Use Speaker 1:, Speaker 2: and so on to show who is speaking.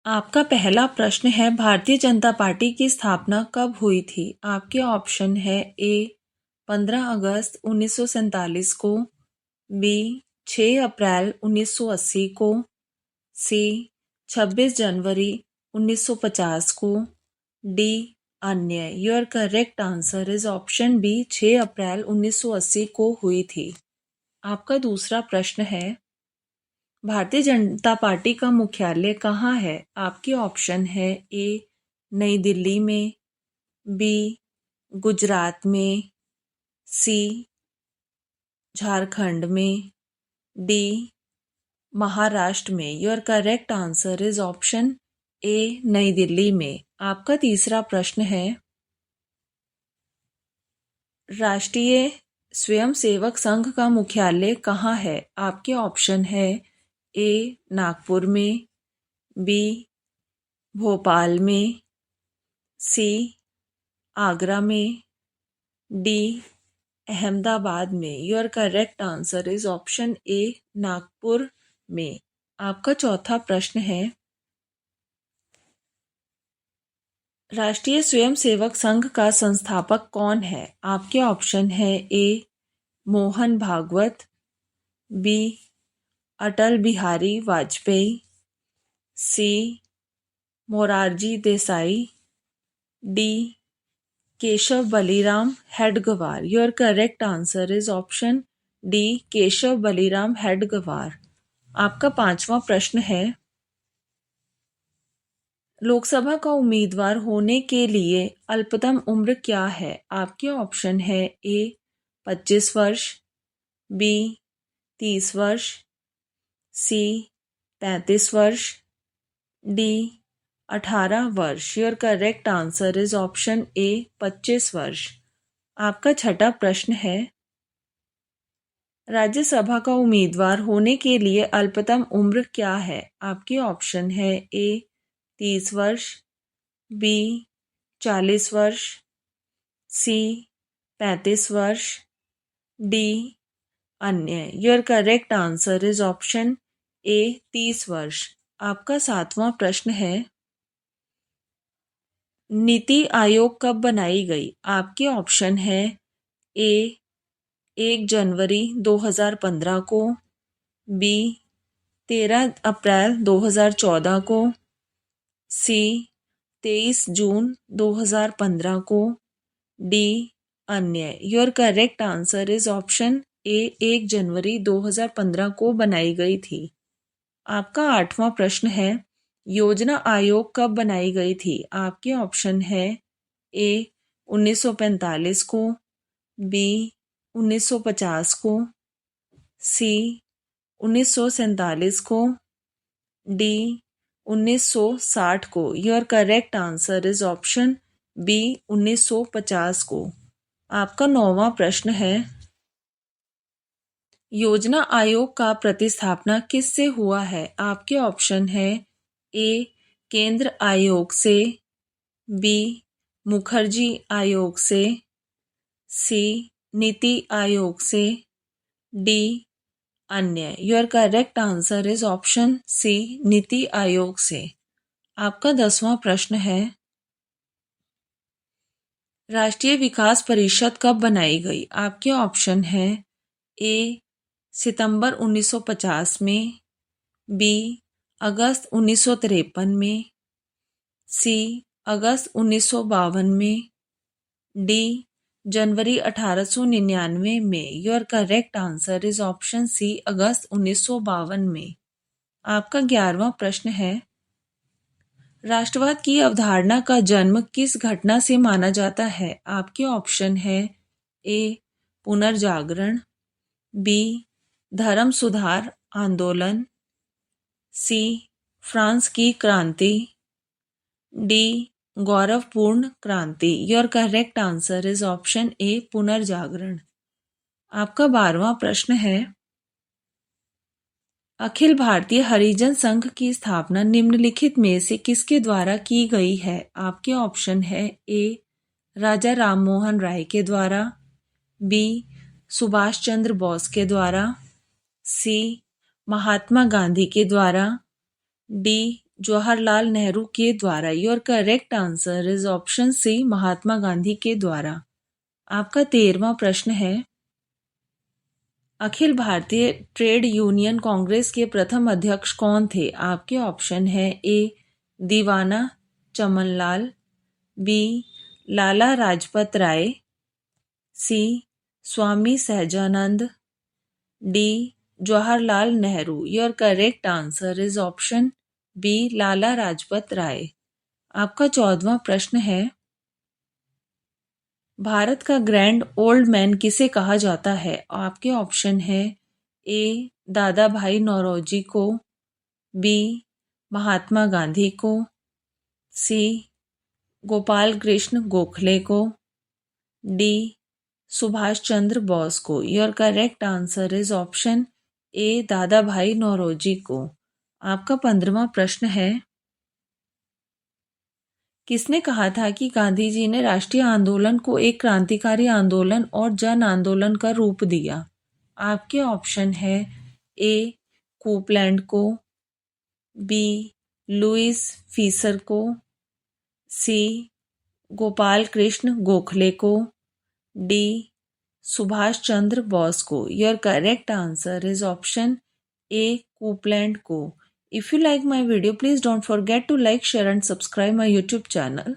Speaker 1: आपका पहला प्रश्न है, भारतीय जनता पार्टी की स्थापना कब हुई थी? आपके ऑप्शन है ए 15 अगस्त 1947 को, बी 6 अप्रैल 1980 को, सी 26 जनवरी 1950 को, डी अन्य। Your correct answer is option B 6 April 1980 को हुई थी। आपका दूसरा प्रश्न है, भारतीय जनता पार्टी का मुख्यालय कहाँ है? आपके ऑप्शन है ए नई दिल्ली में, बी गुजरात में, सी झारखंड में, डी महाराष्ट्र में। Your correct answer is option A नई दिल्ली में। आपका तीसरा प्रश्न है, राष्ट्रीय स्वयंसेवक संघ का मुख्यालय कहाँ है? आपके ऑप्शन है ए नागपुर में, बी भोपाल में, सी आगरा में, डी अहमदाबाद में। Your correct answer is option A Nagpur में। आपका चौथा प्रश्न है, राष्ट्रीय स्वयंसेवक संघ का संस्थापक कौन है? आपके ऑप्शन है A Mohan Bhagwat, B Atal Bihari Vajpayee, C Morarji Desai, D Keshav Baliram Hedgewar. Your correct answer is option D Keshav Baliram Hedgewar. आपका पांचवा प्रश्न है, लोकसभा का उम्मीदवार होने के लिए अल्पतम उम्र क्या है? आपके ऑप्शन है ए 25 वर्ष, बी 30 वर्ष, सी 35 वर्ष, डी 18 वर्ष। Your correct answer is option A 25 वर्ष। आपका छठा प्रश्न है, राज्यसभा का उम्मीदवार होने के लिए अल्पतम उम्र क्या है? आपके ऑप्शन है ए 30 वर्ष, बी 40 वर्ष, सी 35 वर्ष, डी अन्य। Your correct answer is option A 30 वर्ष। आपका सातवां प्रश्न है, नीति आयोग कब बनाई गई? आपके ऑप्शन है ए 1 जनवरी 2015 को, बी 13 अप्रैल 2014 को, सी 23 जून 2015 को, डी अन्य। Your correct answer is option A 1 जनवरी 2015 को बनाई गई थी। आपका आठवां प्रश्न है, योजना आयोग कब बनाई गई थी? आपके ऑप्शन है ए 1945 को, बी 1950 को, सी 1947 को, डी 1960 को। Your correct answer is option B 1950 को। आपका नौवां प्रश्न है, योजना आयोग का प्रतिस्थापना किससे हुआ है? आपके ऑप्शन है ए केंद्र आयोग से, बी मुखर्जी आयोग से, सी नीति आयोग से, डी अन्य। Your correct answer is option C NITI Aayog से। आपका 10वां प्रश्न है, राष्ट्रीय विकास परिषद कब बनाई गई? आपके ऑप्शन है ए सितंबर 1950 में, बी अगस्त 1953 में, सी अगस्त 1952 में, डी जनवरी 1899 में। Your correct answer is option C अगस्त 1952 में। आपका 11वां प्रश्न है, राष्ट्रवाद की अवधारणा का जन्म किस घटना से माना जाता है? आपके ऑप्शन है ए पुनर्जागरण, बी धर्म सुधार आंदोलन, सी फ्रांस की क्रांति, डी गौरवपूर्ण क्रांति। Your correct answer is option A पुनर्जागरण। आपका 12वां प्रश्न है, अखिल भारतीय हरिजन संघ की स्थापना निम्नलिखित में से किसके द्वारा की गई है? आपके ऑप्शन है ए राजा राममोहन राय के द्वारा, बी सुभाष चंद्र बोस के द्वारा, सी महात्मा गांधी के द्वारा, डी जवाहरलाल नेहरू के द्वारा। Your correct answer is option C, Mahatma Gandhi के द्वारा। आपका 13वां प्रश्न है, अखिल भारतीय ट्रेड यूनियन कांग्रेस के प्रथम अध्यक्ष कौन थे? आपके ऑप्शन है A Diwan Chamanlal, B Lala Lajpat Rai, C Swami Sahajanand, D Jawaharlal Nehru. Your correct answer is option B, Lala Lajpat Rai. आपका 14वां प्रश्न है, भारत का ग्रैंड ओल्ड मैन किसे कहा जाता है? आपके ऑप्शन है ए दादा भाई नौरोजी को, बी महात्मा गांधी को, सी गोपाल कृष्ण गोखले को, डी सुभाष चंद्र बोस को। Your correct answer is option A दादा भाई नौरोजी को। आपका 15वां प्रश्न है, किसने कहा था कि गांधी जी ने राष्ट्रीय आंदोलन को एक क्रांतिकारी आंदोलन और जन आंदोलन का रूप दिया? आपके ऑप्शन है ए कोपलैंड को, बी लुइस फीसर को, सी गोपाल कृष्ण गोखले को, डी सुभाष चंद्र बोस को। Your correct answer is option A Copeland को। If you like my video, please don't forget to like, share and subscribe my YouTube channel.